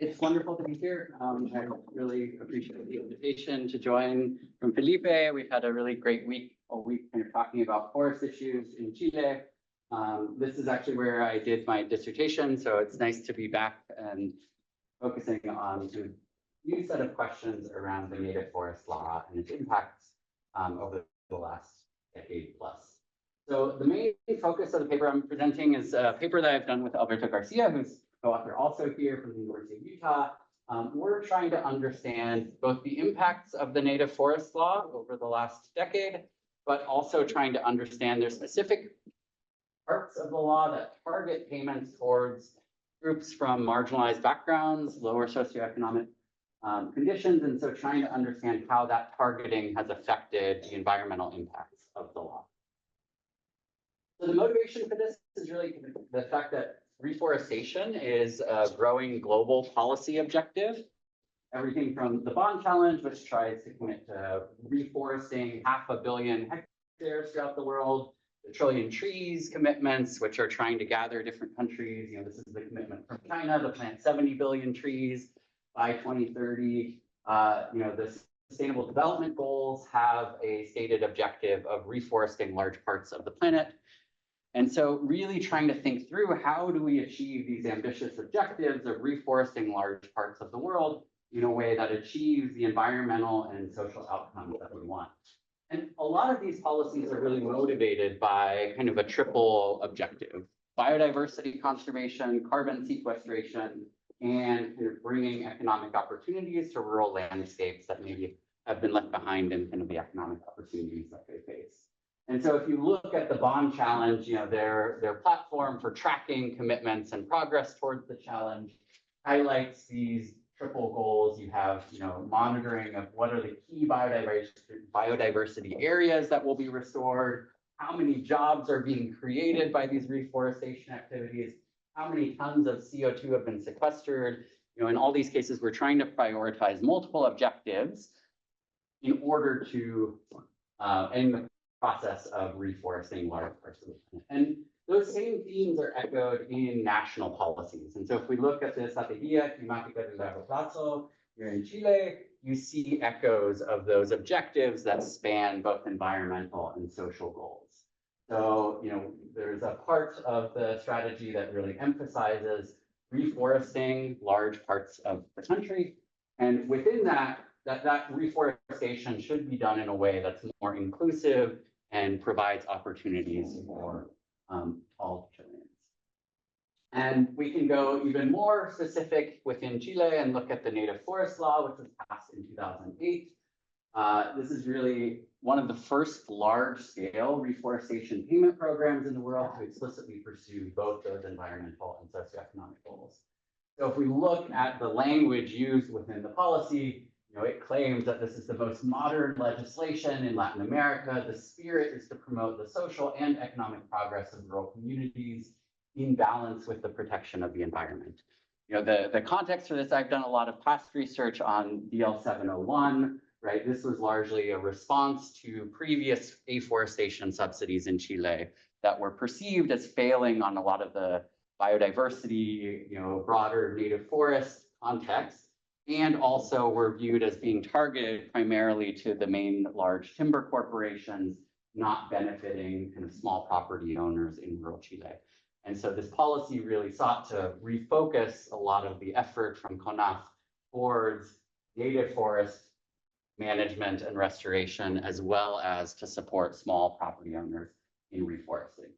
It's wonderful to be here. I really appreciate the invitation to join from Felipe. We've had a really great week, kind of talking about forest issues in Chile. This is actually where I did my dissertation, so it's nice to be back and focusing on a new set of questions around the native forest law and its impacts over the last decade plus. So the main focus of the paper I'm presenting is a paper that I've done with Alberto Garcia, who's co-author also here from the University of Utah. We're trying to understand both the impacts of the native forest law over the last decade, but also trying to understand their specific parts of the law that target payments towards groups from marginalized backgrounds, lower socioeconomic conditions, and so trying to understand how that targeting has affected the environmental impacts of the law. So the motivation for this is really the fact that reforestation is a growing global policy objective. Everything from the Bond Challenge, which tries to commit to reforesting 500 million hectares throughout the world, the Trillion Trees commitments, which are trying to gather different countries. This is the commitment from China to plant 70 billion trees by 2030. The Sustainable Development Goals have a stated objective of reforesting large parts of the planet. And so really trying to think through how do we achieve these ambitious objectives of reforesting large parts of the world in a way that achieves the environmental and social outcomes that we want. And a lot of these policies are really motivated by kind of a triple objective: biodiversity conservation, carbon sequestration, and kind of bringing economic opportunities to rural landscapes that maybe have been left behind in kind of the economic opportunities that they face. And so if you look at the Bond Challenge, their platform for tracking commitments and progress towards the challenge highlights these triple goals. You have, monitoring of what are the key biodiversity areas that will be restored, how many jobs are being created by these reforestation activities, how many tons of CO2 have been sequestered. In all these cases, we're trying to prioritize multiple objectives in order to end the process of reforesting large parts of the planet. And those same themes are echoed in national policies. And so if we look at the Sabías, climático de largo plazo here in Chile, you see echoes of those objectives that span both environmental and social goals. So, there's a part of the strategy that really emphasizes reforesting large parts of the country. And within that reforestation should be done in a way that's more inclusive and provides opportunities for all Chileans. And we can go even more specific within Chile and look at the native forest law, which was passed in 2008. This is really one of the first large-scale reforestation payment programs in the world to explicitly pursue both those environmental and socioeconomic goals. So if we look at the language used within the policy, it claims that this is the most modern legislation in Latin America. The spirit is to promote the social and economic progress of rural communities in balance with the protection of the environment. The context for this, I've done a lot of past research on DL 701, right? This was largely a response to previous afforestation subsidies in Chile that were perceived as failing on a lot of the biodiversity, broader native forest context, and also were viewed as being targeted primarily to the main large timber corporations, not benefiting kind of small property owners in rural Chile. And so this policy really sought to refocus a lot of the effort from CONAF towards native forest management and restoration, as well as to support small property owners in reforesting.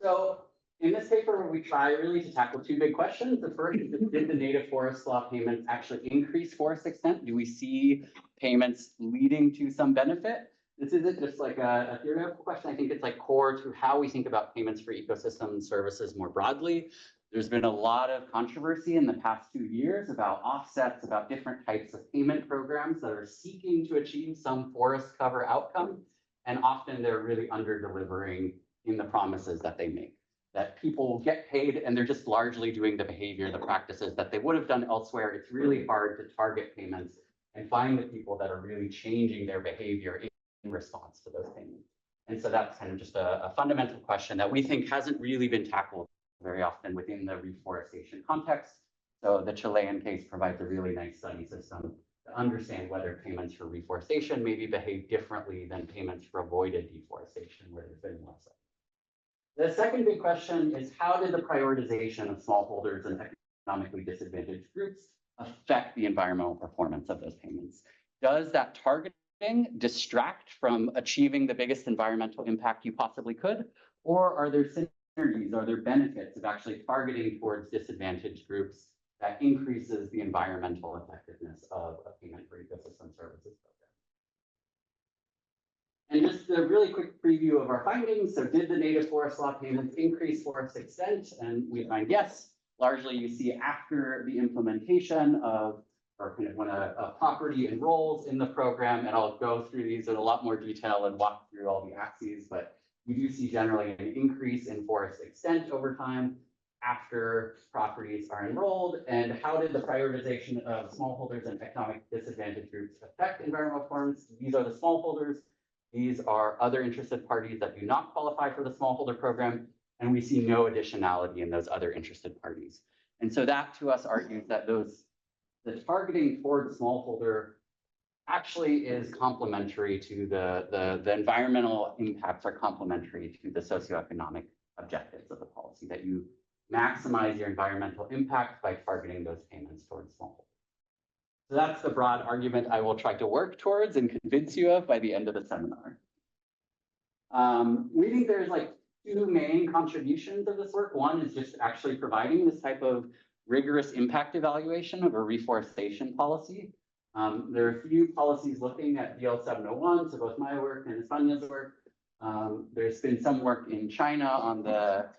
So in this paper, we try really to tackle two big questions. The first is, did the native forest law payments actually increase forest extent? Do we see payments leading to some benefit? This isn't just like a theoretical question. I think it's like core to how we think about payments for ecosystem services more broadly. There's been a lot of controversy in the past 2 years about offsets, about different types of payment programs that are seeking to achieve some forest cover outcome. And often they're really under-delivering in the promises that they make. That people get paid and they're just largely doing the behavior, the practices that they would have done elsewhere. It's really hard to target payments and find the people that are really changing their behavior in response to those payments. And so that's kind of just a fundamental question that we think hasn't really been tackled very often within the reforestation context. So the Chilean case provides a really nice study system to understand whether payments for reforestation maybe behave differently than payments for avoided deforestation, where there's been less. The second big question is, how did the prioritization of smallholders and economically disadvantaged groups affect the environmental performance of those payments? Does that targeting distract from achieving the biggest environmental impact you possibly could? Or are there synergies, are there benefits of actually targeting towards disadvantaged groups that increases the environmental effectiveness of a payment for ecosystem services program? And just a really quick preview of our findings. So did the native forest law payments increase forest extent? And we find yes. Largely you see after the implementation of, or kind of when a property enrolls in the program, and I'll go through these in a lot more detail and walk through all the axes, but you do see generally an increase in forest extent over time after properties are enrolled. And how did the prioritization of smallholders and economic disadvantaged groups affect environmental performance? These are the smallholders. These are other interested parties that do not qualify for the smallholder program. And we see no additionality in those other interested parties. And so that to us argues that the targeting toward smallholder actually is complementary to the environmental impacts are complementary to the socioeconomic objectives of the policy, that you maximize your environmental impact by targeting those payments towards smallholders. So that's the broad argument I will try to work towards and convince you of by the end of the seminar. We think there's like two main contributions of this work. One is just actually providing this type of rigorous impact evaluation of a reforestation policy. There are a few policies looking at DL 701, so both my work and Espana's work. There's been some work in China on the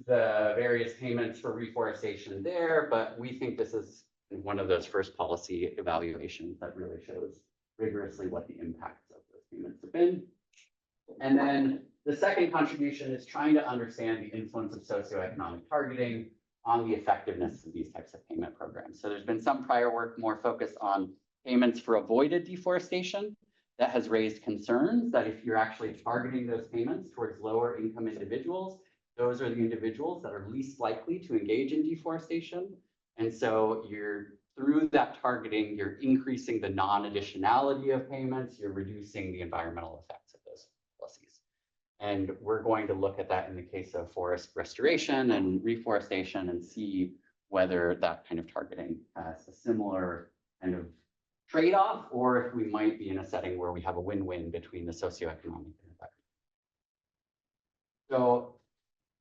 various payments for reforestation there, but we think this is one of those first policy evaluations that really shows rigorously what the impacts of those payments have been. And then the second contribution is trying to understand the influence of socioeconomic targeting on the effectiveness of these types of payment programs. So there's been some prior work more focused on payments for avoided deforestation that has raised concerns that if you're actually targeting those payments towards lower income individuals, those are the individuals that are least likely to engage in deforestation. And so through that targeting, you're increasing the non-additionality of payments, you're reducing the environmental effects of those policies. And we're going to look at that in the case of forest restoration and reforestation and see whether that kind of targeting has a similar kind of trade-off, or if we might be in a setting where we have a win-win between the socioeconomic and effect. So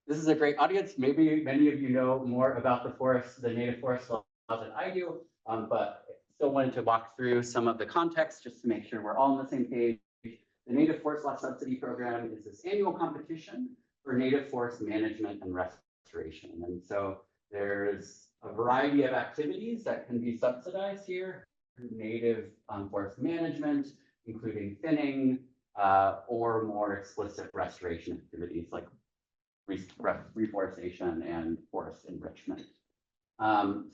this is a great audience. Maybe many of you know more about the native forest law than I do, but still wanted to walk through some of the context just to make sure we're all on the same page. The Native Forest Law Subsidy Program is this annual competition for native forest management and restoration. And so there's a variety of activities that can be subsidized here. Native forest management, including thinning, or more explicit restoration activities like reforestation and forest enrichment.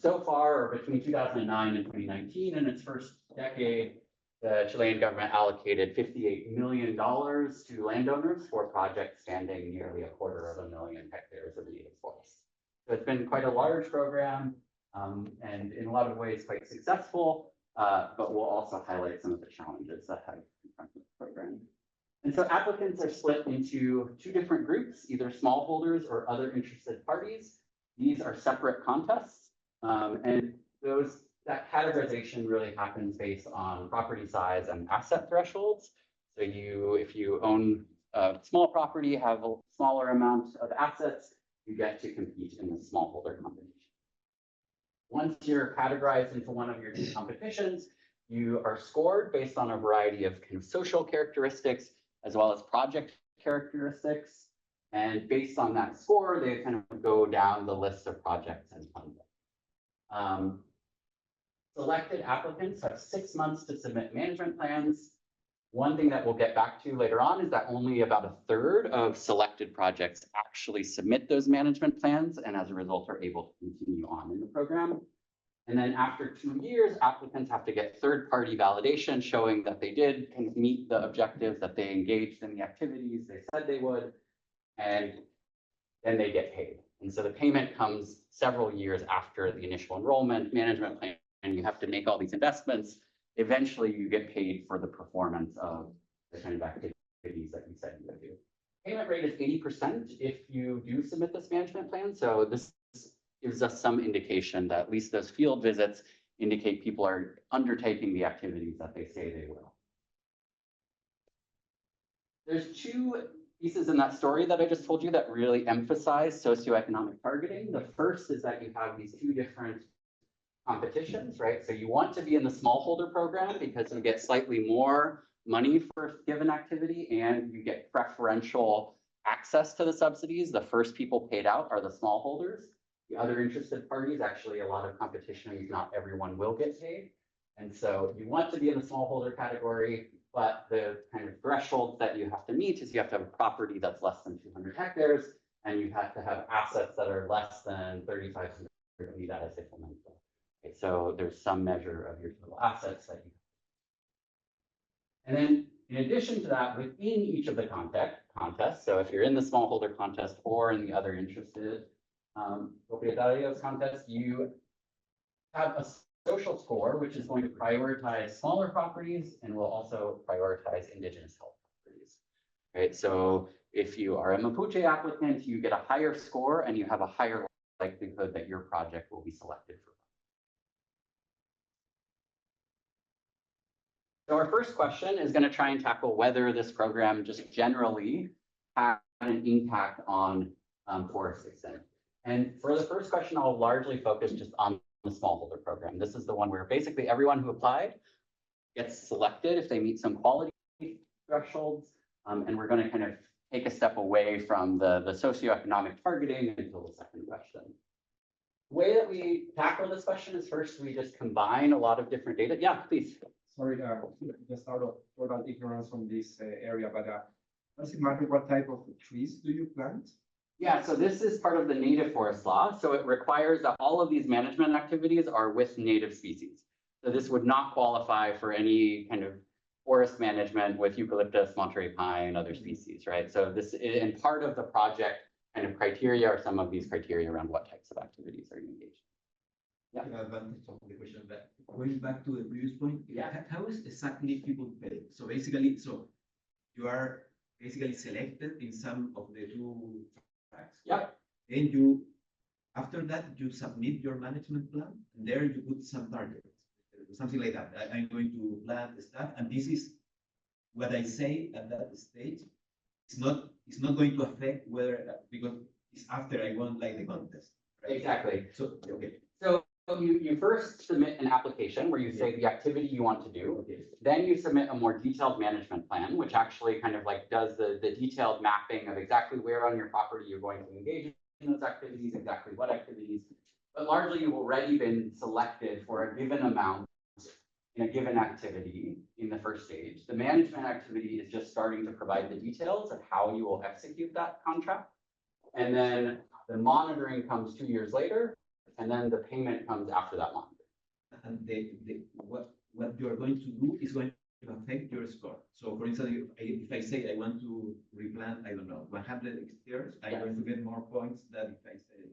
So far, between 2009 and 2019, in its first decade, the Chilean government allocated $58 million to landowners for projects spanning nearly 250,000 hectares of native forest. So it's been quite a large program, and in a lot of ways quite successful, but we'll also highlight some of the challenges that have confronted the program. And so applicants are split into two different groups, either smallholders or other interested parties. These are separate contests, and that categorization really happens based on property size and asset thresholds. So if you own a small property, have a smaller amount of assets, you get to compete in the smallholder competition. Once you're categorized into one of your two competitions, you are scored based on a variety of kind of social characteristics as well as project characteristics. And based on that score, they kind of go down the list of projects and funding. Selected applicants have 6 months to submit management plans. One thing that we'll get back to later on is that only about a third of selected projects actually submit those management plans, and as a result are able to continue on in the program. And then after 2 years, applicants have to get third-party validation showing that they did kind of meet the objectives, that they engaged in the activities they said they would, and then they get paid. And so the payment comes several years after the initial enrollment management plan, and you have to make all these investments. Eventually, you get paid for the performance of the kind of activities that you said you would do. Payment rate is 80% if you do submit this management plan. So this gives us some indication that at least those field visits indicate people are undertaking the activities that they say they will. There's two pieces in that story that I just told you that really emphasize socioeconomic targeting. The first is that you have these two different competitions, right? So you want to be in the smallholder program because you get slightly more money for a given activity and you get preferential access to the subsidies. The first people paid out are the smallholders. The other interested parties, actually a lot of competition, not everyone will get paid. And so you want to be in the smallholder category, but the kind of thresholds that you have to meet is you have to have a property that's less than 200 hectares, and you have to have assets that are less than 3,500 unidades de fomento. Okay, so there's some measure of your total assets that you have. And then in addition to that, within each of the contests, so if you're in the smallholder contest or in the other interested propietarios contest, you have a social score, which is going to prioritize smaller properties and will also prioritize indigenous health properties. Right. So if you are a Mapuche applicant, you get a higher score and you have a higher likelihood that your project will be selected for. So our first question is going to try and tackle whether this program just generally had an impact on forest extent. And for the first question, I'll largely focus just on the smallholder program. This is the one where basically everyone who applied gets selected if they meet some quality thresholds. And we're going to kind of take a step away from the socioeconomic targeting until the second question. The way that we tackle this question is first we just combine a lot of different data. Yeah, please. Sorry, just out of total ignorance from this area, but does it matter what type of trees do you plant? Yeah, so this is part of the native forest law. So it requires that all of these management activities are with native species. So this would not qualify for any kind of forest management with eucalyptus, Monterey pine, other species, right? So this, and part of the project kind of criteria are some of these criteria around what types of activities are you engaged in. Yeah. Advantage of the question, but going back to the previous point, yeah, how is exactly people pay? So basically, so you are basically selected in some of the two tracks. Yeah. Then you, after that, you submit your management plan, and there you put some targets, something like that. I'm going to plant the stuff, and this is what I say at that stage. It's not going to affect whether, because it's after I won like the contest. Right? Exactly. So okay. So you first submit an application where you say the activity you want to do. Okay. Then you submit a more detailed management plan, which actually kind of like does the detailed mapping of exactly where on your property you're going to engage in those activities, exactly what activities. But largely you've already been selected for a given amount in a given activity in the first stage. The management activity is just starting to provide the details of how you will execute that contract. And then the monitoring comes 2 years later, and then the payment comes after that monitoring. And what you are going to do is going to affect your score. So for instance, if I say I want to replant, I don't know, 100 hectares, I'm going to get more points than if I say.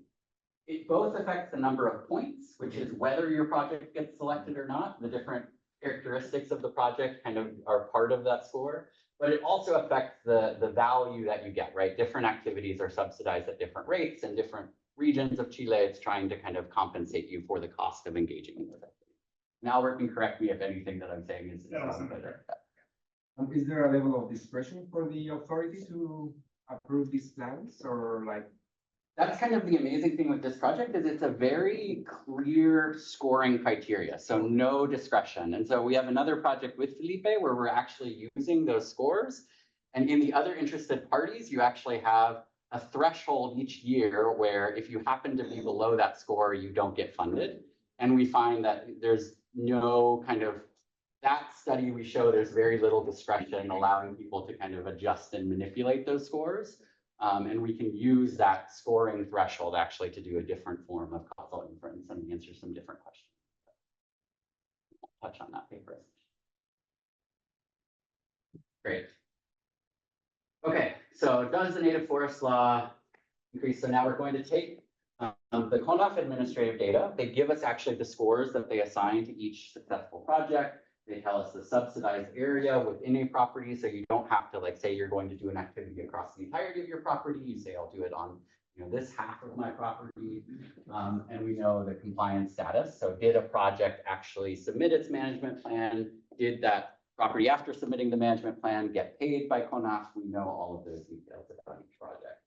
It both affects the number of points, which is whether your project gets selected or not. The different characteristics of the project kind of are part of that score, but it also affects the value that you get, right? Different activities are subsidized at different rates, and different regions of Chile, it's trying to kind of compensate you for the cost of engaging in those activities. Now, Albert can correct me if anything that I'm saying is wrong. Is there a level of discretion for the authority to approve these plans, or like? That's kind of the amazing thing with this project is it's a very clear scoring criteria, so no discretion. And so we have another project with Felipe where we're actually using those scores. And in the other interested parties, you actually have a threshold each year where if you happen to be below that score, you don't get funded. And we find that there's no kind of, that study we show there's very little discretion allowing people to kind of adjust and manipulate those scores. And we can use that scoring threshold actually to do a different form of causal inference and answer some different questions. I'll touch on that paper. Great. Okay, so does the native forest law increase. So now we're going to take the CONAF administrative data. They give us actually the scores that they assign to each successful project. They tell us the subsidized area within a property. So you don't have to like say you're going to do an activity across the entirety of your property. You say, I'll do it on this half of my property. And we know the compliance status. So did a project actually submit its management plan? Did that property after submitting the management plan get paid by CONAF? We know all of those details about each project.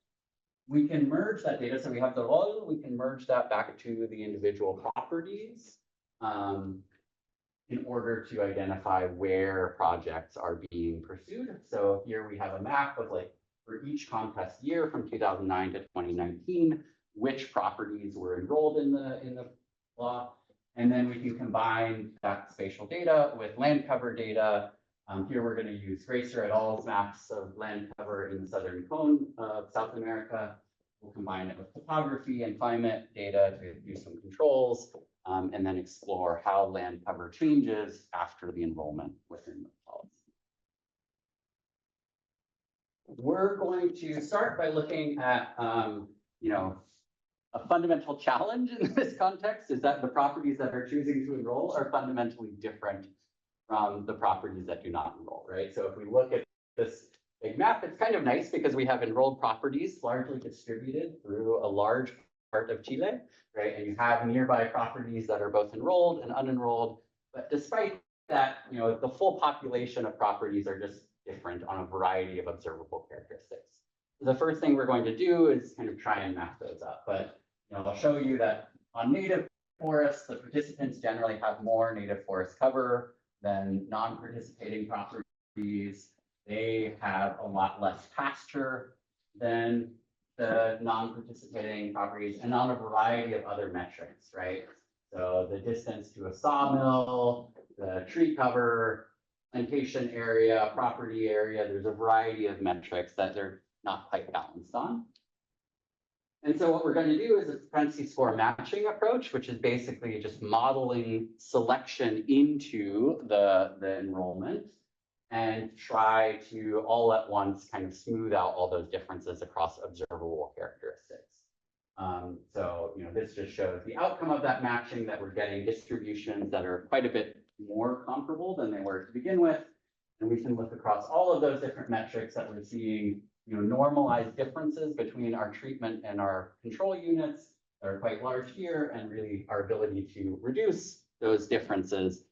We can merge that data. So we have the role, we can merge that back to the individual properties in order to identify where projects are being pursued. So here we have a map of like for each contest year from 2009 to 2019, which properties were enrolled in the law. And then we can combine that spatial data with land cover data. Here we're going to use Gracer et al.'s maps of land cover in the southern cone of South America. We'll combine it with topography and climate data to do some controls, and then explore how land cover changes after the enrollment within the policy. We're going to start by looking at, a fundamental challenge in this context is that the properties that are choosing to enroll are fundamentally different from the properties that do not enroll, right? So if we look at this big map, it's kind of nice because we have enrolled properties largely distributed through a large part of Chile, right? And you have nearby properties that are both enrolled and unenrolled. But despite that, the full population of properties are just different on a variety of observable characteristics. So the first thing we're going to do is kind of try and map those up. But I'll show you that on native forests, the participants generally have more native forest cover than non-participating properties. They have a lot less pasture than the non-participating properties, and on a variety of other metrics, right? So the distance to a sawmill, the tree cover, plantation area, property area, there's a variety of metrics that they're not quite balanced on. And so what we're going to do is a propensity score matching approach, which is basically just modeling selection into the enrollment and try to all at once kind of smooth out all those differences across observable characteristics. So this just shows the outcome of that matching, that we're getting distributions that are quite a bit more comparable than they were to begin with. And we can look across all of those different metrics that we're seeing normalized differences between our treatment and our control units that are quite large here, and really our ability to reduce those differences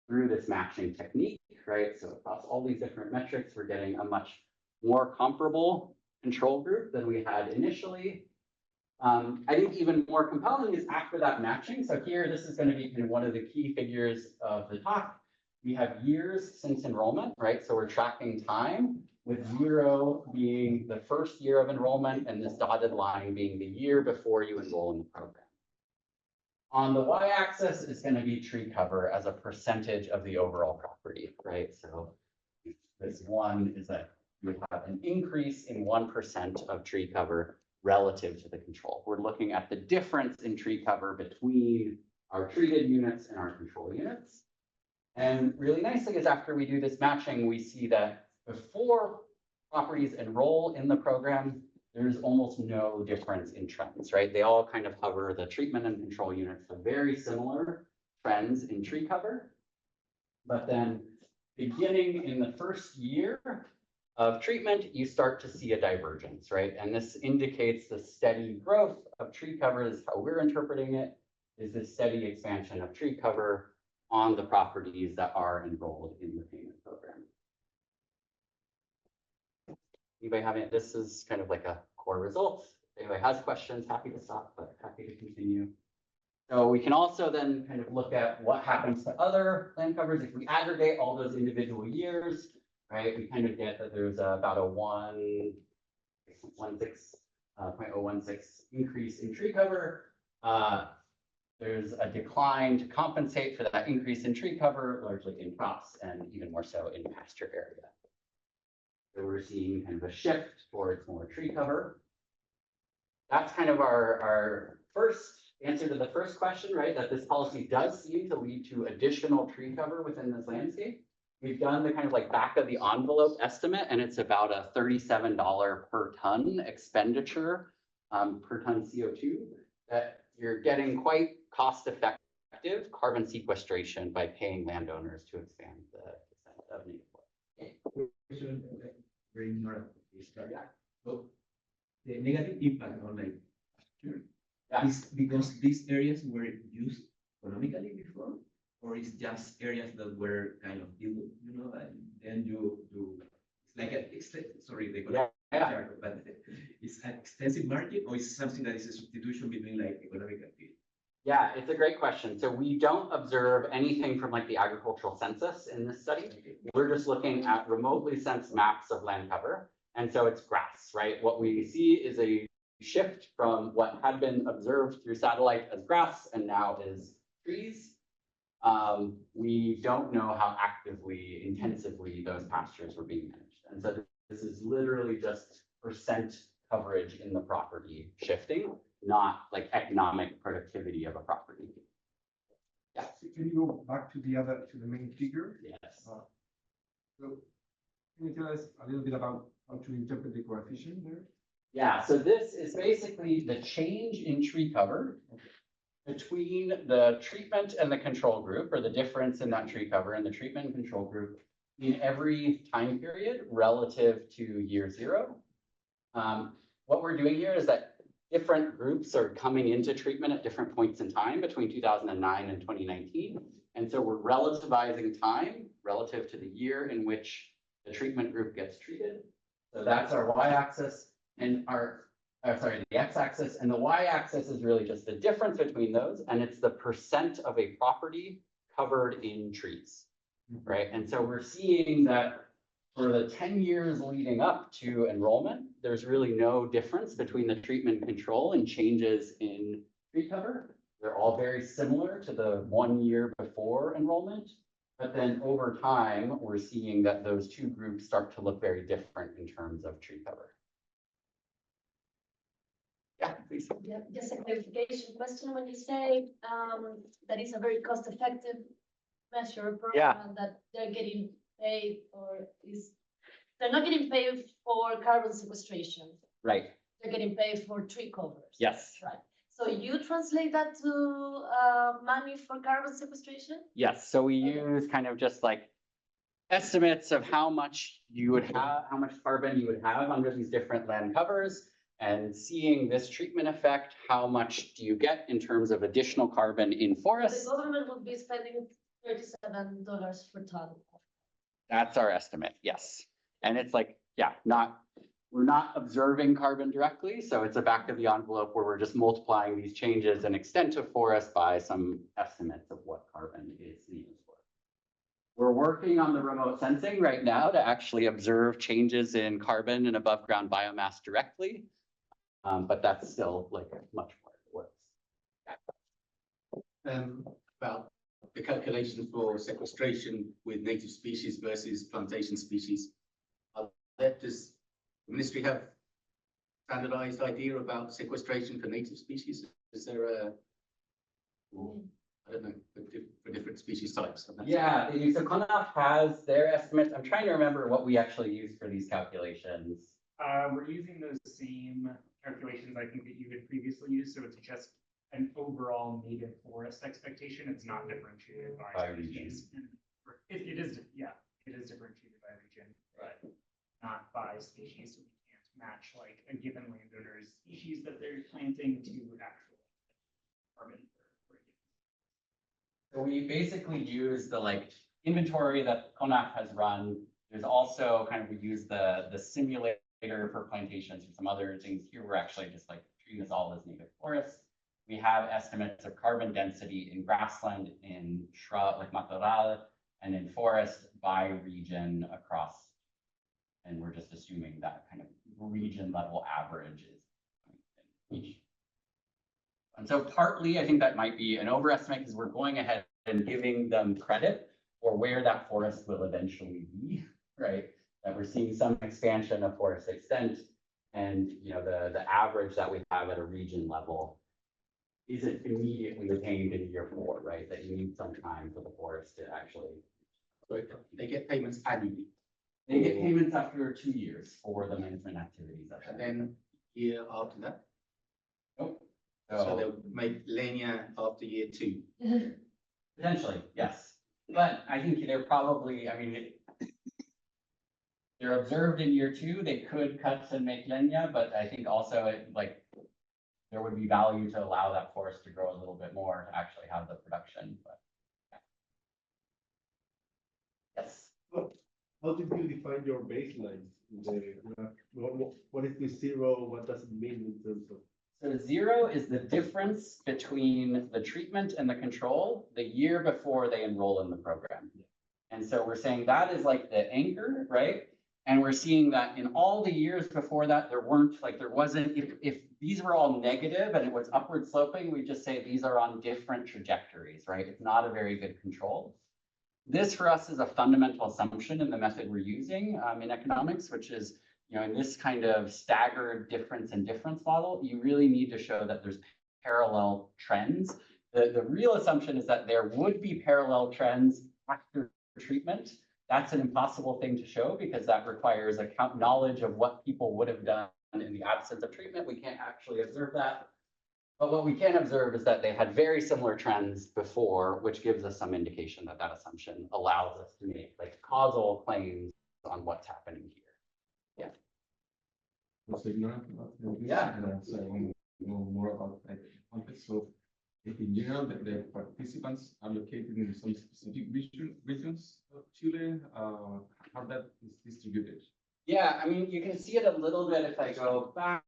through this matching technique, right? So across all these different metrics, we're getting a much more comparable control group than we had initially. I think even more compelling is after that matching. So here, this is going to be kind of one of the key figures of the talk. We have years since enrollment, right? So we're tracking time, with 0 being the first year of enrollment and this dotted line being the year before you enroll in the program. On the y-axis is going to be tree cover as a percentage of the overall property, right? So this one is that you have an increase in 1% of tree cover relative to the control. We're looking at the difference in tree cover between our treated units and our control units. And really nicely is after we do this matching, we see that before properties enroll in the program, there's almost no difference in trends, right? They all kind of hover, the treatment and control units have very similar trends in tree cover. But then beginning in the first year of treatment, you start to see a divergence, right? And this indicates the steady growth of tree cover, is how we're interpreting it, is this steady expansion of tree cover on the properties that are enrolled in the payment program. Anybody having it? This is kind of like a core result. If anybody has questions, happy to stop, but happy to continue. So we can also then kind of look at what happens to other land covers. If we aggregate all those individual years, right, we kind of get that there's about a 0.016 increase in tree cover. There's a decline to compensate for that increase in tree cover, largely in crops and even more so in pasture area. So we're seeing kind of a shift towards more tree cover. That's kind of our first answer to the first question, right? That this policy does seem to lead to additional tree cover within this landscape. We've done the kind of like back of the envelope estimate, and it's about a $37 per ton expenditure per ton CO2, that you're getting quite cost-effective carbon sequestration by paying landowners to expand the extent of native forest. Very ignorant. So the negative impact on like Yeah. is because these areas were used economically before, or it's just areas that were kind of you know, and then you it's like sorry, the economic jargon, but it's an extensive market, or is something that is a substitution between like economic activity? Yeah, it's a great question. So we don't observe anything from like the agricultural census in this study. We're just looking at remotely sensed maps of land cover. And so it's grass, right? What we see is a shift from what had been observed through satellite as grass and now is trees. We don't know how actively, intensively those pastures were being managed. And so this is literally just percent coverage in the property shifting, not like economic productivity of a property. Yeah. So can you go back to the main figure? Yes. So can you tell us a little bit about how to interpret the coefficient there? Yeah, so this is basically the change in tree cover between the treatment and the control group, or the difference in that tree cover and the treatment and control group in every time period relative to year zero. What we're doing here is that different groups are coming into treatment at different points in time between 2009 and 2019. And so we're relativizing time relative to the year in which the treatment group gets treated. So that's our y-axis, and the x-axis, and the y-axis is really just the difference between those, and it's the percent of a property covered in trees, right? And so we're seeing that for the 10 years leading up to enrollment, there's really no difference between the treatment control and changes in tree cover. They're all very similar to the 1 year before enrollment. But then over time, we're seeing that those two groups start to look very different in terms of tree cover. Yeah, please. Yeah, just a clarification question. When you say that is a very cost-effective measure program that they're getting paid for, they're not getting paid for carbon sequestration. Right. They're getting paid for tree covers. Yes. Right. So you translate that to money for carbon sequestration? Yes. So we use kind of just like estimates of how much you would have, how much carbon you would have under these different land covers, and seeing this treatment effect, how much do you get in terms of additional carbon in forests? The government would be spending $37 per ton. That's our estimate, yes. And it's like, yeah, we're not observing carbon directly, so it's a back of the envelope where we're just multiplying these changes in extent of forest by some estimates of what carbon is needed for. We're working on the remote sensing right now to actually observe changes in carbon and above ground biomass directly. But that's still like much more work. About the calculations for sequestration with native species versus plantation species. Does the ministry have standardized idea about sequestration for native species? Is there a, I don't know, for different species types? Yeah, so CONAF has their estimates. I'm trying to remember what we actually use for these calculations. We're using those same calculations I think that you had previously used, so it's just an overall native forest expectation. It's not differentiated by species. It is, yeah, it is differentiated by region, but not by species. So we can't match like a given landowner's species that they're planting to actual carbon. So we basically use the like inventory that CONAF has run. There's also kind of, we use the simulator for plantations and some other things. Here we're actually just like treating this all as native forest. We have estimates of carbon density in grassland, in shrub like matorral, and in forest by region across. And we're just assuming that kind of region level average is each. And so partly I think that might be an overestimate because we're going ahead and giving them credit for where that forest will eventually be, right? That we're seeing some expansion of forest extent, and you know the average that we have at a region level isn't immediately attained in year 4, right? That you need some time for the forest to actually. So they get payments annually. They get payments after 2 years for the management activities. And then year after that? So they'll make leña after year 2. Potentially, yes. But I think they're probably, I mean, they're observed in year 2, they could cut and make leña, but I think also there would be value to allow that forest to grow a little bit more to actually have the production, but. Yeah. Yes. How did you define your baseline? What is the zero? What does it mean in terms of? So 0 is the difference between the treatment and the control the year before they enroll in the program. And so we're saying that is like the anchor, right? And we're seeing that in all the years before that, there wasn't, if these were all negative and it was upward sloping, we just say these are on different trajectories, right? It's not a very good control. This for us is a fundamental assumption in the method we're using in economics, which is, in this kind of staggered difference and difference model, you really need to show that there's parallel trends. The real assumption is that there would be parallel trends after treatment. That's an impossible thing to show because that requires knowledge of what people would have done in the absence of treatment. We can't actually observe that. But what we can observe is that they had very similar trends before, which gives us some indication that that assumption allows us to make causal claims on what's happening here. Yeah. Was ignorant about this, Yeah. And so I want to know more about context. So if in general, the participants are located in some specific regions of Chile, how that is distributed? Yeah, I mean, you can see it a little bit if I go back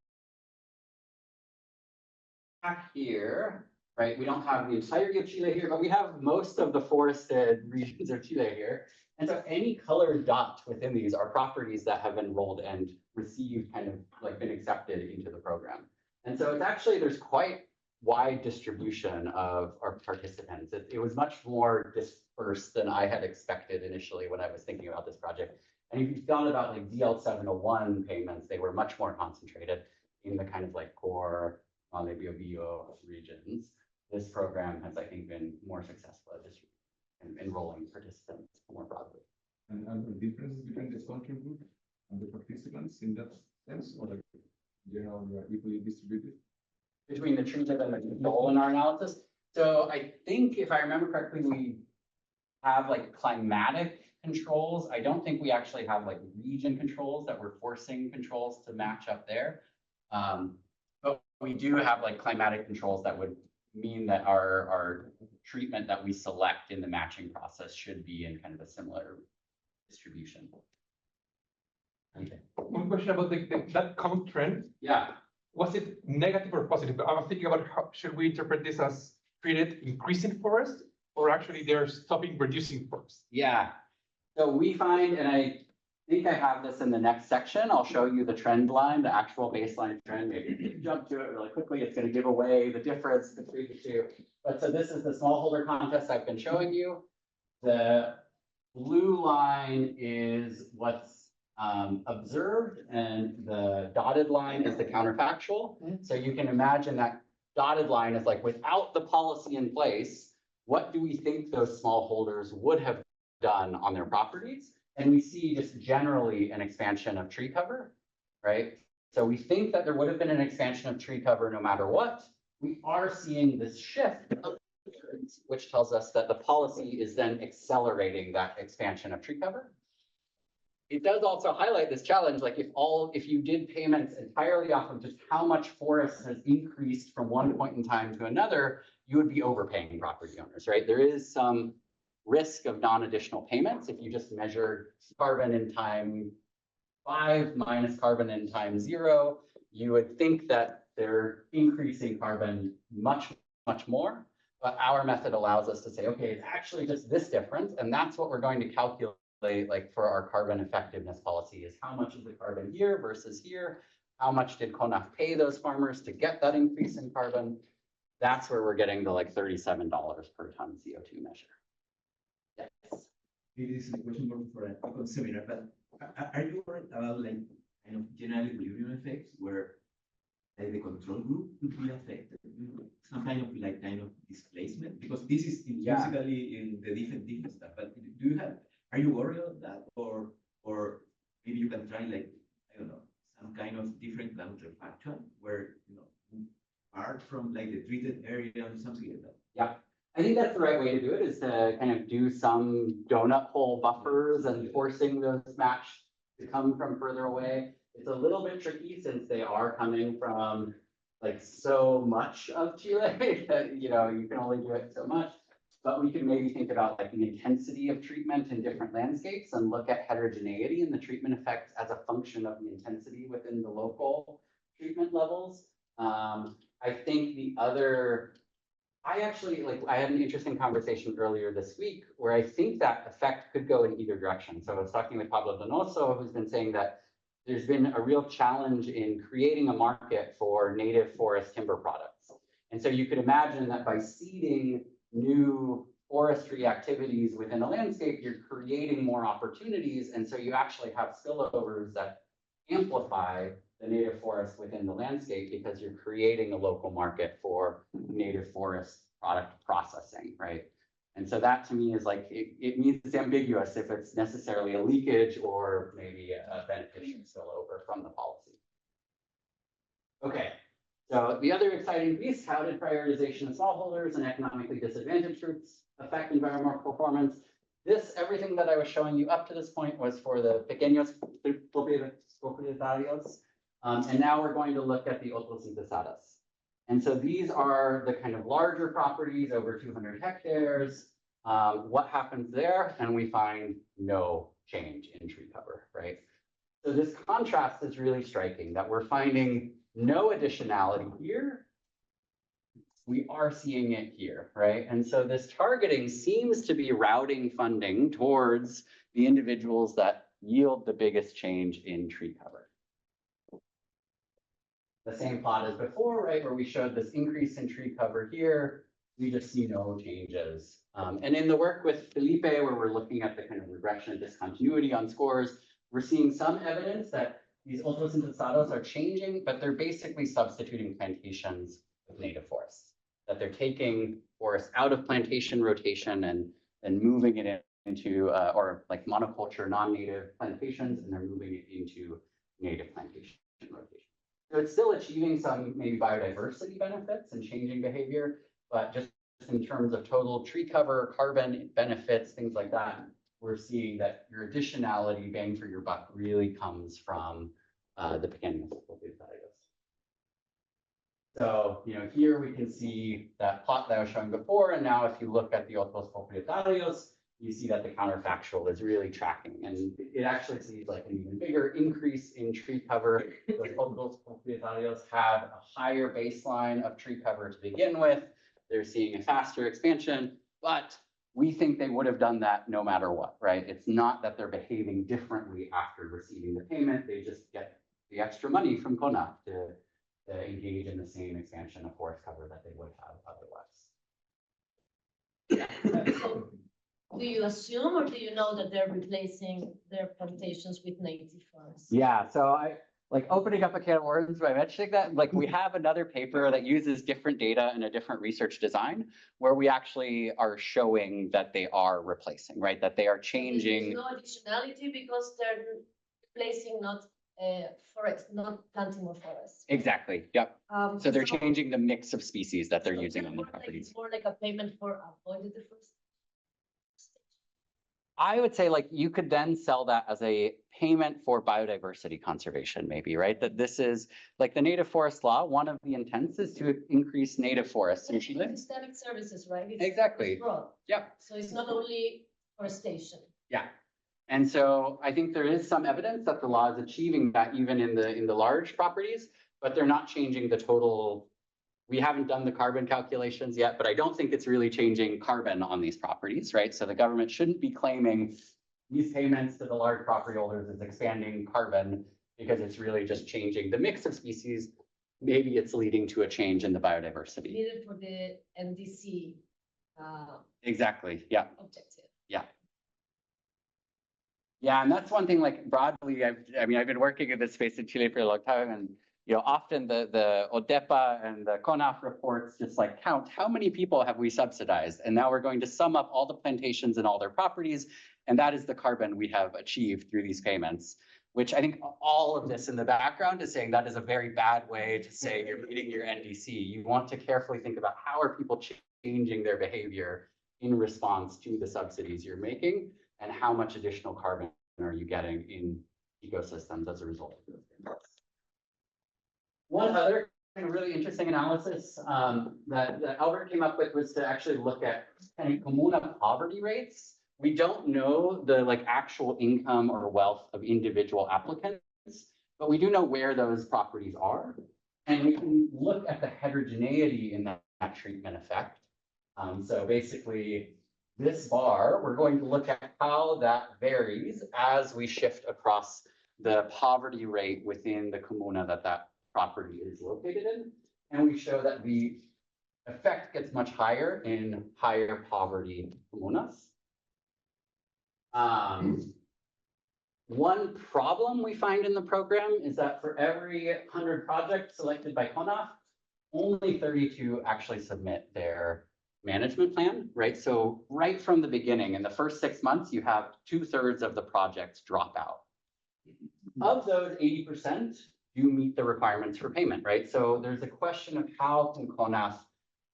here, right? We don't have the entirety of Chile here, but we have most of the forested regions of Chile here. And so any colored dot within these are properties that have enrolled and received been accepted into the program. And so it's actually, there's quite wide distribution of our participants. It was much more dispersed than I had expected initially when I was thinking about this project. And if you thought about DL 701 payments, they were much more concentrated in the kind of core Bio regions. This program has, I think, been more successful at enrolling participants more broadly. And are there differences between the control group and the participants in that sense, or in general, they are equally distributed? Between the treatment and the control in our analysis. So I think if I remember correctly, we have climatic controls. I don't think we actually have region controls that we're forcing controls to match up there. But we do have climatic controls that would mean that our treatment that we select in the matching process should be in kind of a similar distribution. Okay. One question about that common trend. Yeah. Was it negative or positive? I was thinking about how should we interpret this as treated increasing forest, or actually they're stopping reducing forest? Yeah. So we find, and I think I have this in the next section, I'll show you the trend line, the actual baseline trend. Maybe jump to it really quickly. It's going to give away the difference between the two. But so this is the smallholder contest I've been showing you. The blue line is what's observed, and the dotted line is the counterfactual. So you can imagine that dotted line is without the policy in place, what do we think those smallholders would have done on their properties? And we see just generally an expansion of tree cover, right? So we think that there would have been an expansion of tree cover no matter what. We are seeing this shift, which tells us that the policy is then accelerating that expansion of tree cover. It does also highlight this challenge, if you did payments entirely off of just how much forest has increased from one point in time to another, you would be overpaying property owners, right? There is some risk of non-additional payments if you just measure carbon in time 5 minus carbon in time 0. You would think that they're increasing carbon much more, but our method allows us to say, okay, it's actually just this difference, and that's what we're going to calculate for our carbon effectiveness policy is how much is the carbon here versus here, how much did CONAF pay those farmers to get that increase in carbon. That's where we're getting the $37 per ton CO2 measure. Yes. This is a question more for a seminar, but are you worried about kind of general equilibrium effects where the control group could be affected? Some kind of displacement, because this is intrinsically in the different stuff. But are you worried about that, or maybe you can try I don't know, some kind of different counterfactual where part from like the treated area or something like that. Yeah, I think that's the right way to do it, is to kind of do some donut hole buffers and forcing those match to come from further away. It's a little bit tricky since they are coming from like so much of Chile that, you know, you can only do it so much. But we can maybe think about like the intensity of treatment in different landscapes and look at heterogeneity and the treatment effects as a function of the intensity within the local treatment levels. I think the other, I had an interesting conversation earlier this week where I think that effect could go in either direction. So I was talking with Pablo Donoso, who's been saying that there's been a real challenge in creating a market for native forest timber products. And so you could imagine that by seeding new forestry activities within a landscape, you're creating more opportunities. And so you actually have spillovers that amplify the native forest within the landscape because you're creating a local market for native forest product processing, right? And so that to me is like, it means it's ambiguous if it's necessarily a leakage or maybe a beneficial spillover from the policy. Okay, so the other exciting piece, how did prioritization of smallholders and economically disadvantaged groups affect environmental performance? Everything that I was showing you up to this point was for the pequeños propietarios. And now we're going to look at the otros interesados. And so these are the kind of larger properties over 200 hectares. What happens there? And we find no change in tree cover, right? So this contrast is really striking, that we're finding no additionality here. We are seeing it here, right? And so this targeting seems to be routing funding towards the individuals that yield the biggest change in tree cover. The same plot as before, right, where we showed this increase in tree cover here, we just see no changes. And in the work with Felipe, where we're looking at the kind of regression and discontinuity on scores, we're seeing some evidence that these otros interesados are changing, but they're basically substituting plantations with native forests. That they're taking forests out of plantation rotation and moving it into, or like monoculture, non-native plantations, and they're moving it into native plantation rotation. So it's still achieving some maybe biodiversity benefits and changing behavior, but just in terms of total tree cover, carbon benefits, things like that, we're seeing that your additionality, bang for your buck, really comes from the pequeños propietarios. So, you know, here we can see that plot that I was showing before, and now if you look at the otros propietarios, you see that the counterfactual is really tracking, and it actually sees like an even bigger increase in tree cover. The otros propietarios have a higher baseline of tree cover to begin with. They're seeing a faster expansion, but we think they would have done that no matter what, right? It's not that they're behaving differently after receiving the payment. They just get the extra money from CONAF to engage in the same expansion of forest cover that they would have otherwise. So, do you assume or do you know that they're replacing their plantations with native forests? Yeah, so I like opening up a can of worms by mentioning that, like we have another paper that uses different data and a different research design where we actually are showing that they are replacing, right? That they are changing. There's no additionality because they're replacing not forest, not planting more forests. Exactly, yep. So they're changing the mix of species that they're using on the properties. It's more like a payment for avoided deforestation. I would say like you could then sell that as a payment for biodiversity conservation, maybe, right? That this is like the native forest law. One of the intents is to increase native forests in Chile. Systemic services, right? Exactly. Broad. Yep. So it's not only forestation. Yeah. And so I think there is some evidence that the law is achieving that even in the large properties, but they're not changing the total. We haven't done the carbon calculations yet, but I don't think it's really changing carbon on these properties, right? So the government shouldn't be claiming these payments to the large property holders is expanding carbon because it's really just changing the mix of species. Maybe it's leading to a change in the biodiversity. Needed for the NDC Exactly, yeah. objective. Yeah. Yeah, and that's one thing like broadly, I've been working in this space in Chile for a long time, and you know, often the ODEPA and the CONAF reports just like count how many people have we subsidized, and now we're going to sum up all the plantations and all their properties, and that is the carbon we have achieved through these payments. which I think all of this in the background is saying that is a very bad way to say you're meeting your NDC. You want to carefully think about how are people changing their behavior in response to the subsidies you're making, and how much additional carbon are you getting in ecosystems as a result of those. One other kind of really interesting analysis that Albert came up with was to actually look at kind of comuna poverty rates. We don't know the actual income or wealth of individual applicants, but we do know where those properties are. And we can look at the heterogeneity in that treatment effect. So basically, this bar, we're going to look at how that varies as we shift across the poverty rate within the comuna that property is located in. And we show that the effect gets much higher in higher poverty comunas. One problem we find in the program is that for every 100 projects selected by CONAF, only 32 actually submit their management plan, right? So right from the beginning, in the first 6 months, you have 2/3 of the projects drop out. Of those, 80% do meet the requirements for payment, right? So there's a question of how can CONAF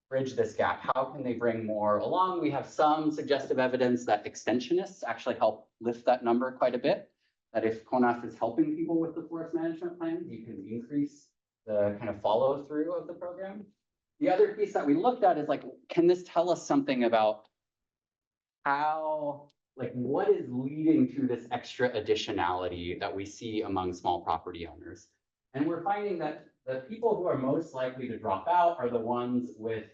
bridge this gap? How can they bring more along? We have some suggestive evidence that extensionists actually help lift that number quite a bit. That if CONAF is helping people with the forest management plan, you can increase the kind of follow through of the program. The other piece that we looked at is can this tell us something about how, what is leading to this extra additionality that we see among small property owners? And we're finding that the people who are most likely to drop out are the ones with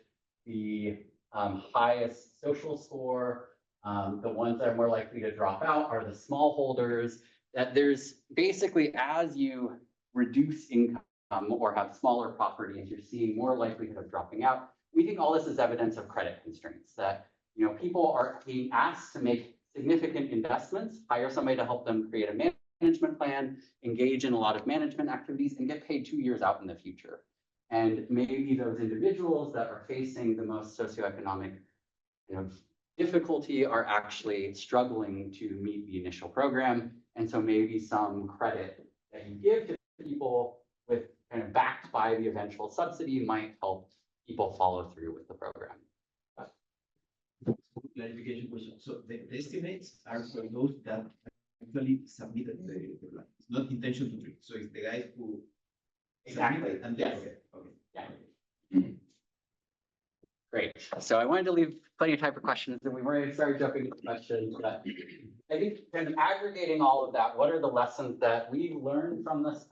the highest social score. The ones that are more likely to drop out are the smallholders. That there's basically, as you reduce income or have smaller properties, you're seeing more likelihood of dropping out. We think all this is evidence of credit constraints, that people are being asked to make significant investments, hire somebody to help them create a management plan, engage in a lot of management activities, and get paid 2 years out in the future. And maybe those individuals that are facing the most socioeconomic difficulty are actually struggling to meet the initial program. And so maybe some credit that you give to people with kind of backed by the eventual subsidy might help people follow through with the program. Clarification question. So the estimates are for those that actually submitted the plan. It's not intention to treat. So it's the guys who Exactly. and Yes. Okay. Yeah. Great. So I wanted to leave plenty of time for questions, and we've already started jumping into questions. But I think kind of aggregating all of that, what are the lessons that we learned from this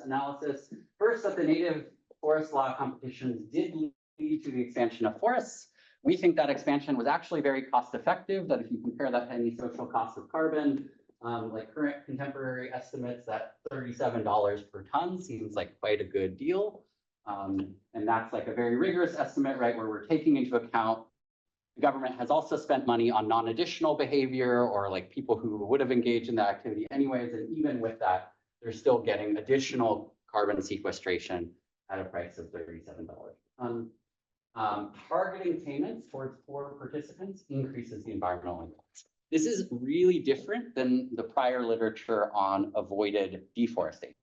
analysis? First, that the native forest law competitions did lead to the expansion of forests. We think that expansion was actually very cost effective, that if you compare that to any social cost of carbon, current contemporary estimates, that $37 per ton seems like quite a good deal. And that's a very rigorous estimate, right, where we're taking into account the government has also spent money on non-additional behavior or people who would have engaged in that activity anyways. And even with that, they're still getting additional carbon sequestration at a price of $37 per ton. Targeting payments towards poor participants increases the environmental impact. This is really different than the prior literature on avoided deforestation.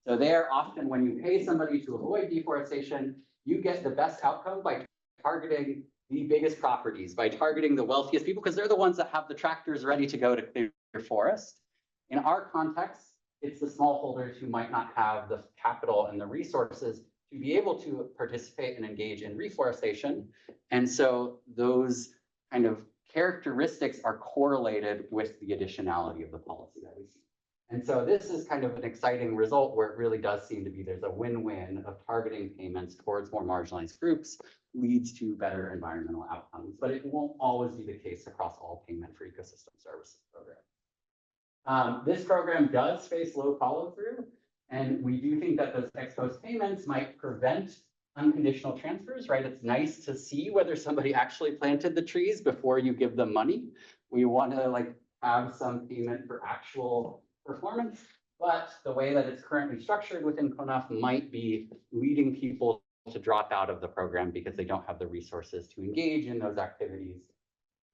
So there, often when you pay somebody to avoid deforestation, you get the best outcome by targeting the biggest properties, by targeting the wealthiest people, because they're the ones that have the tractors ready to go to clear your forest. In our context, it's the smallholders who might not have the capital and the resources to be able to participate and engage in reforestation. And so those kind of characteristics are correlated with the additionality of the policy that we see. And so this is kind of an exciting result where it really does seem to be there's a win-win of targeting payments towards more marginalized groups leads to better environmental outcomes, but it won't always be the case across all payment for ecosystem services programs. This program does face low follow-through, and we do think that those ex post payments might prevent unconditional transfers, right? It's nice to see whether somebody actually planted the trees before you give them money. We want to have some payment for actual performance, but the way that it's currently structured within CONAF might be leading people to drop out of the program because they don't have the resources to engage in those activities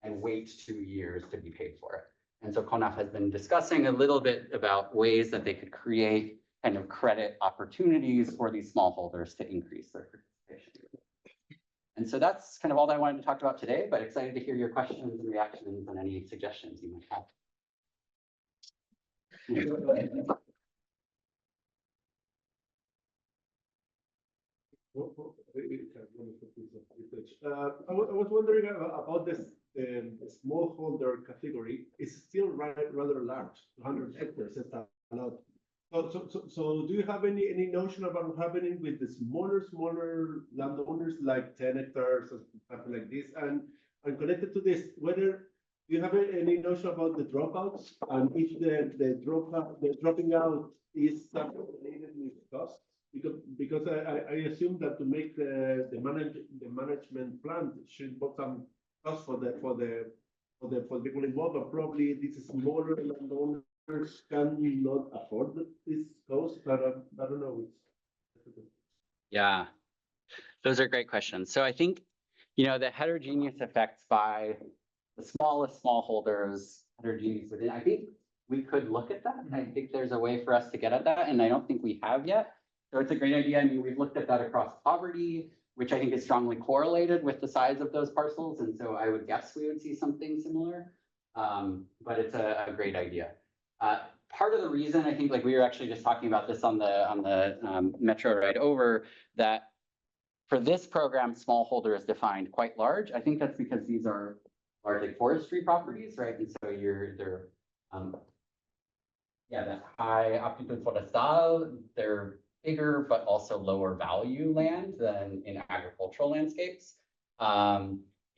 and wait 2 years to be paid for it. And so CONAF has been discussing a little bit about ways that they could create kind of credit opportunities for these smallholders to increase their participation. And so that's kind of all that I wanted to talk about today, but excited to hear your questions and reactions and any suggestions you might have. I was wondering about this smallholder category. It's still rather large, 200 hectares. That's a lot. So do you have any notion about what's happening with the smaller landowners, like 10 hectares or something like this? And connected to this, whether do you have any notion about the dropouts, and if the dropping out is something related with costs? Because I assume that to make the management plan should put some cost for the people involved, but probably this smaller landowners cannot afford this cost. But I don't know. Yeah, those are great questions. So I think, the heterogeneous effects by the smallest smallholders, heterogeneous within, I think we could look at that. I think there's a way for us to get at that, and I don't think we have yet. So it's a great idea. I mean, we've looked at that across poverty, which I think is strongly correlated with the size of those parcels. And so I would guess we would see something similar, but it's a great idea. Part of the reason, I think, like we were actually just talking about this on the metro ride over, that for this program, smallholder is defined quite large. I think that's because these are largely forestry properties, right? And so they're that high aptitude forestal, they're bigger, but also lower value land than in agricultural landscapes.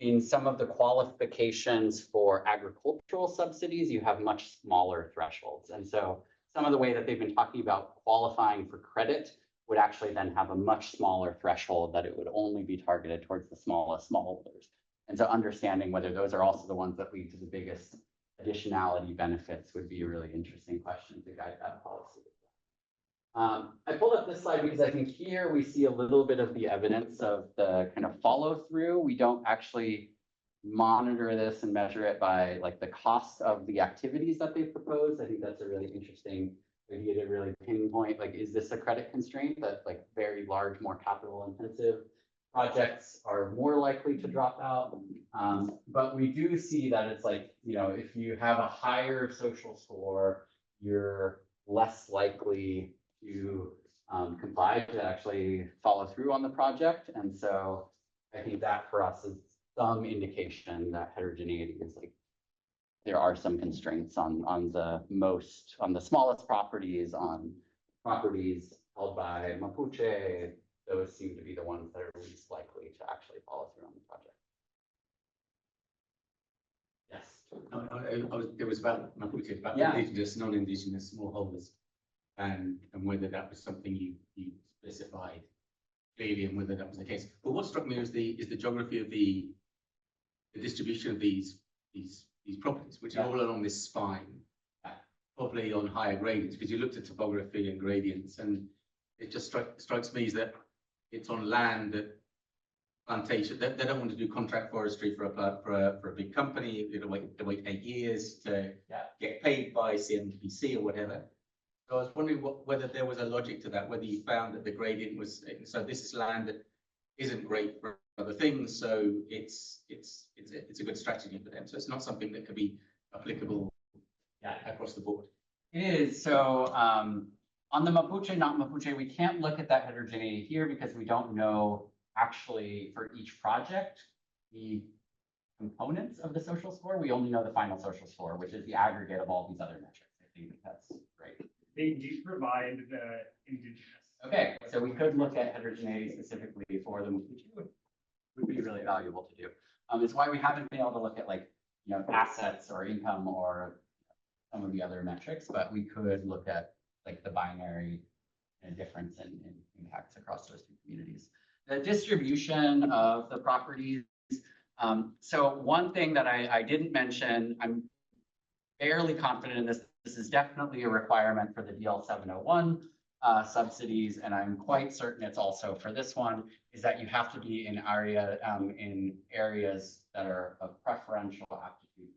In some of the qualifications for agricultural subsidies, you have much smaller thresholds. And so some of the way that they've been talking about qualifying for credit would actually then have a much smaller threshold, that it would only be targeted towards the smallest smallholders. And so understanding whether those are also the ones that lead to the biggest additionality benefits would be a really interesting question to guide that policy. I pulled up this slide because I think here we see a little bit of the evidence of the kind of follow through. We don't actually monitor this and measure it by like the cost of the activities that they proposed. I think that's a really interesting idea to really pinpoint, like, is this a credit constraint that like very large, more capital intensive projects are more likely to drop out? But we do see that it's like, if you have a higher social score, you're less likely to comply, to actually follow through on the project. And so I think that for us is some indication that heterogeneity is like, there are some constraints on the smallest properties, on properties held by Mapuche. Those seem to be the ones that are least likely to actually follow through on the project. Yes. It was about Mapuche, about indigenous, non-indigenous smallholders, and whether that was something you specified clearly, and whether that was the case. But what struck me is the geography of the distribution of these properties, which are all along this spine, probably on higher gradients, because you looked at topography and gradients, and it just strikes me that it's on land that plantation. They don't want to do contract forestry for a big company. They'll wait 8 years to get paid by CMPC or whatever. So I was wondering whether there was a logic to that, whether you found that the gradient was, so this is land that isn't great for other things, so it's a good strategy for them. So it's not something that could be applicable across the board. It is. So on the Mapuche, not Mapuche, we can't look at that heterogeneity here because we don't know actually for each project the components of the social score. We only know the final social score, which is the aggregate of all these other metrics. I think that's great. They do provide the indigenous. Okay, so we could look at heterogeneity specifically for them, which would be really valuable to do. It's why we haven't been able to look at like, assets or income or some of the other metrics, but we could look at like the binary difference in impacts across those two communities. The distribution of the properties. So one thing that I didn't mention, I'm fairly confident in this. This is definitely a requirement for the DL 701 subsidies, and I'm quite certain it's also for this one, is that you have to be in areas that are of preferential aptitude.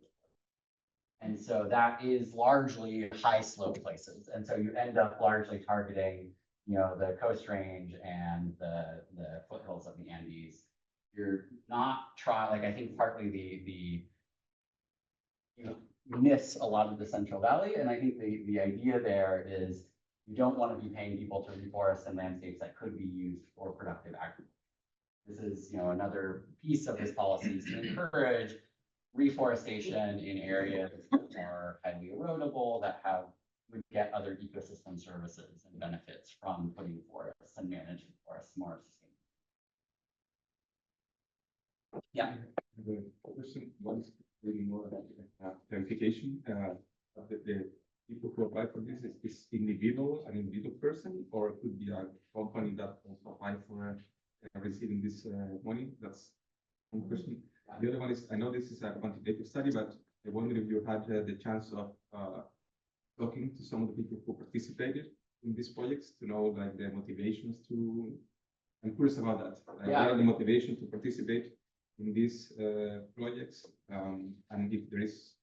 And so that is largely high slope places. And so you end up largely targeting, the Coast Range and the foothills of the Andes. You're not like, I think partly you miss a lot of the Central Valley. And I think the idea there is you don't want to be paying people to reforest in landscapes that could be used for productive agriculture. This is, another piece of this policy is to encourage reforestation in areas that are highly erodible, that would get other ecosystem services and benefits from putting forests and managing forests more sustainably. Yeah. The question was really more about clarification. The people who apply for this is an individual person, or it could be a company that also applied for receiving this money. That's one question. The other one is, I know this is a quantitative study, but I wonder if you had the chance of talking to some of the people who participated in these projects to know like the motivations to. I'm curious about that. Yeah. What are the motivation to participate in these projects, and if there is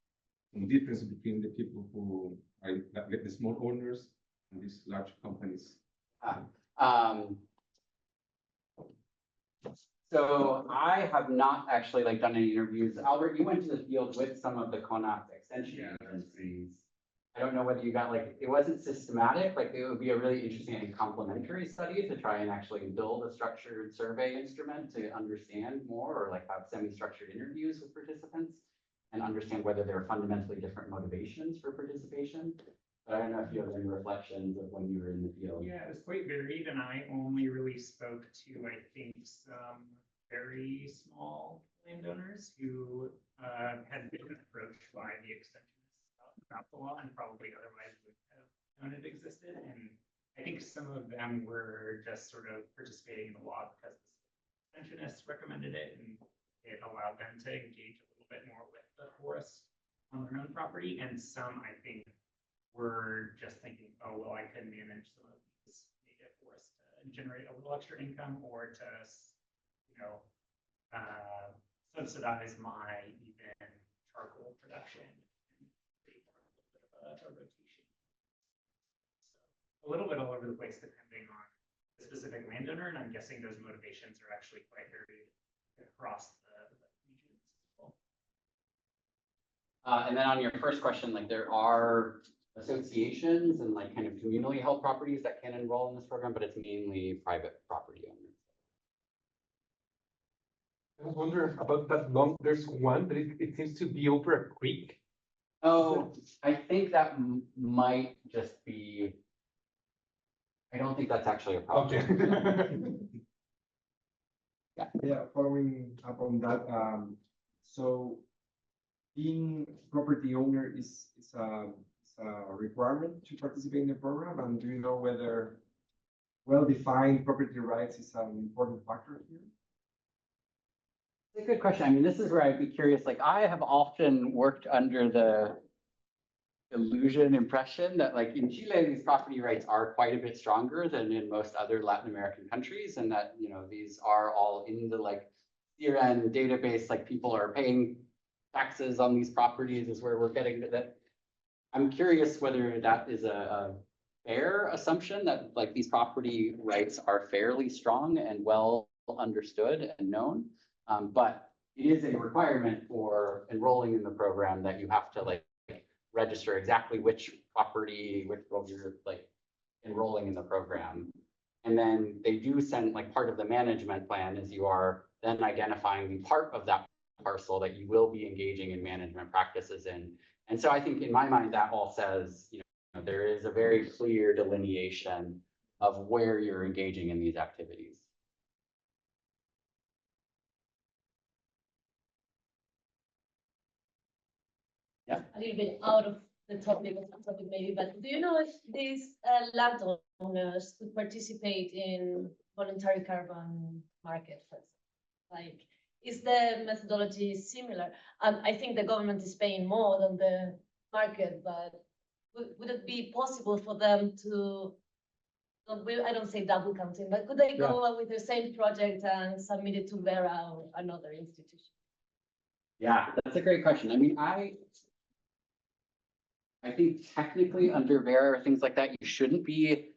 some difference between the people who are like the small owners and these large companies. So I have not actually done any interviews. Albert, you went to the field with some of the CONAF extension agencies. I don't know whether you got it wasn't systematic, it would be a really interesting and complementary study to try and actually build a structured survey instrument to understand more, or have semi-structured interviews with participants and understand whether there are fundamentally different motivations for participation. But I don't know if you have any reflections of when you were in the field. Yeah, it was quite varied, and I only really spoke to, I think, some very small landowners who had been approached by the extensionists about the law and probably otherwise would have known it existed. And I think some of them were just sort of participating in the law because the extensionists recommended it, and it allowed them to engage a little bit more with the forest on their own property. And some, I think, were just thinking, oh, well, I could manage some of these native forests to generate a little extra income, or to, subsidize my even charcoal production and create a little bit of a rotation. So a little bit all over the place depending on the specific landowner, and I'm guessing those motivations are actually quite varied across the regions as well. And then on your first question, there are associations and kind of communally held properties that can enroll in this program, but it's mainly private property owners. I was wondering about that there's one, but it seems to be over a creek. Oh, I think that might just be, I don't think that's actually a problem. Okay. Yeah, following up on that, so being property owner is a requirement to participate in the program, and do you know whether well-defined property rights is an important factor here? It's a good question. I mean, this is where I'd be curious. I have often worked under the impression that in Chile, these property rights are quite a bit stronger than in most other Latin American countries, and that, these are all in the CRN database, people are paying taxes on these properties is where we're getting to that. I'm curious whether that is a fair assumption that these property rights are fairly strong and well understood and known. But it is a requirement for enrolling in the program that you have to register exactly which property, which you're enrolling in the program. And then they do send part of the management plan is you are then identifying the part of that parcel that you will be engaging in management practices in. And so I think in my mind, that all says, there is a very clear delineation of where you're engaging in these activities. Yeah. A little bit out of the topic maybe, but do you know if these landowners could participate in voluntary carbon market, for example? Is the methodology similar? I think the government is paying more than the market, but would it be possible for them to, I don't say double counting, but could they go with the same project and submit it to Vera or another institution? Yeah, that's a great question. I mean, I think technically under Vera or things like that, you shouldn't be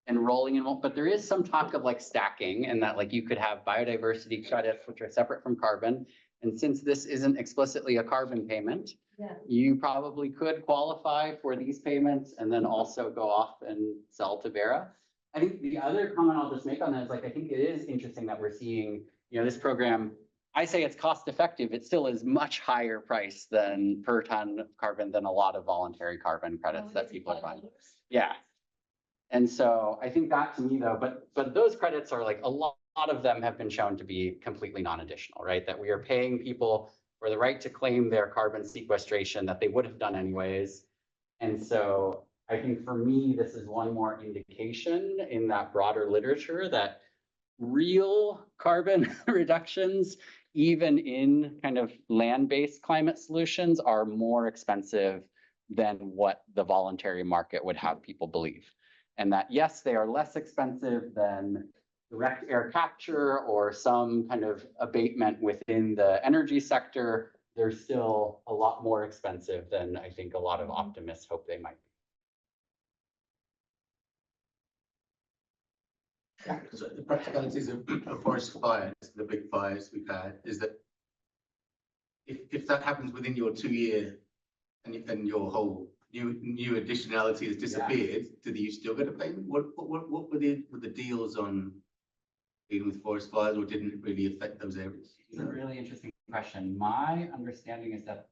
enrolling in, but there is some talk of like stacking and that like you could have biodiversity credits, which are separate from carbon. And since this isn't explicitly a carbon payment, Yeah. you probably could qualify for these payments and then also go off and sell to Vera. I think the other comment I'll just make on that is like, I think it is interesting that we're seeing, this program, I say it's cost effective. It still is much higher price than per ton of carbon than a lot of voluntary carbon credits that people are buying. Yeah. And so I think that to me though, but those credits are like a lot of them have been shown to be completely non-additional, right? That we are paying people for the right to claim their carbon sequestration that they would have done anyways. And so I think for me, this is one more indication in that broader literature that real carbon reductions, even in kind of land-based climate solutions, are more expensive than what the voluntary market would have people believe. And that, yes, they are less expensive than direct air capture or some kind of abatement within the energy sector. They're still a lot more expensive than I think a lot of optimists hope they might be. So the practicalities of forest fires, the big fires we've had, is that if that happens within your 2-year and your whole new additionality has disappeared, do you still get a payment? What were the deals on dealing with forest fires, or didn't it really affect those areas? It's a really interesting question. My understanding is that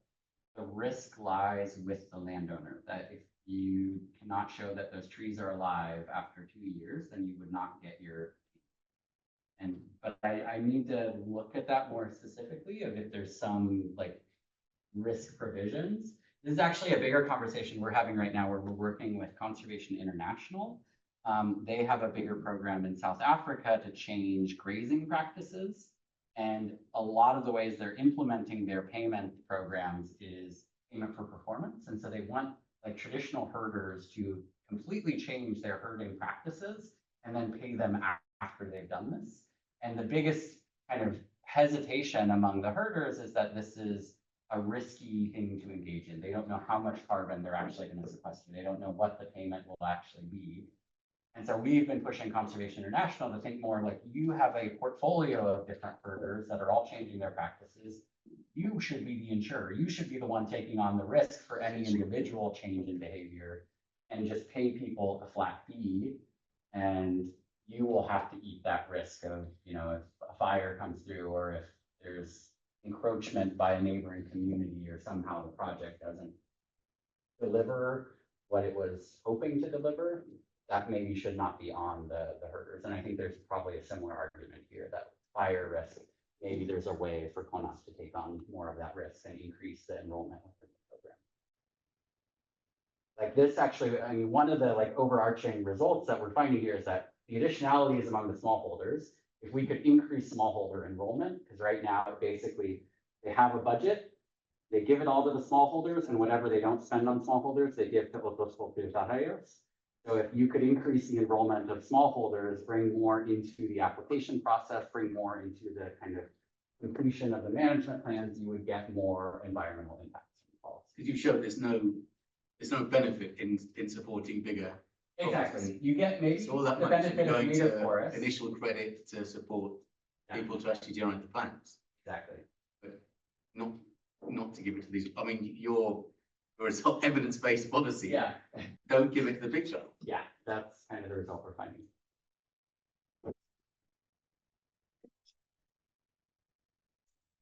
the risk lies with the landowner, that if you cannot show that those trees are alive after 2 years, then you would not get your. But I need to look at that more specifically of if there's some like risk provisions. This is actually a bigger conversation we're having right now where we're working with Conservation International. They have a bigger program in South Africa to change grazing practices. And a lot of the ways they're implementing their payment programs is payment for performance. And so they want like traditional herders to completely change their herding practices and then pay them after they've done this. And the biggest kind of hesitation among the herders is that this is a risky thing to engage in. They don't know how much carbon they're actually going to sequester. They don't know what the payment will actually be. And so we've been pushing Conservation International to think more like you have a portfolio of different herders that are all changing their practices. You should be the insurer. You should be the one taking on the risk for any individual change in behavior and just pay people a flat fee. And you will have to eat that risk of, if a fire comes through or if there's encroachment by a neighboring community or somehow the project doesn't deliver what it was hoping to deliver, that maybe should not be on the herders. And I think there's probably a similar argument here that fire risk, maybe there's a way for CONAS to take on more of that risk and increase the enrollment within the program. Like this actually, I mean, one of the like overarching results that we're finding here is that the additionality is among the smallholders. If we could increase smallholder enrollment, because right now basically they have a budget, they give it all to the smallholders, and whatever they don't spend on smallholders, they give to otros propietarios. So if you could increase the enrollment of smallholders, bring more into the application process, bring more into the kind of completion of the management plans, you would get more environmental impacts from policy. Because you showed there's no benefit in supporting bigger. Exactly. You get maybe So all that the money should be benefit of going native to forests. initial credit to support people to actually generate the plans, Exactly. but not to give it to these. I mean, your evidence-based policy. Yeah. Don't give it to the big shot. Yeah, that's kind of the result we're finding.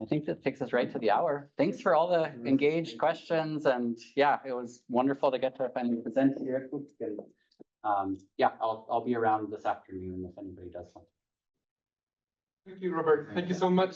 I think that takes us right to the hour. Thanks for all the engaged questions, and yeah, it was wonderful to get to finally present here. Yeah, I'll be around this afternoon if anybody does want. Thank you, Robert. Thank you so much.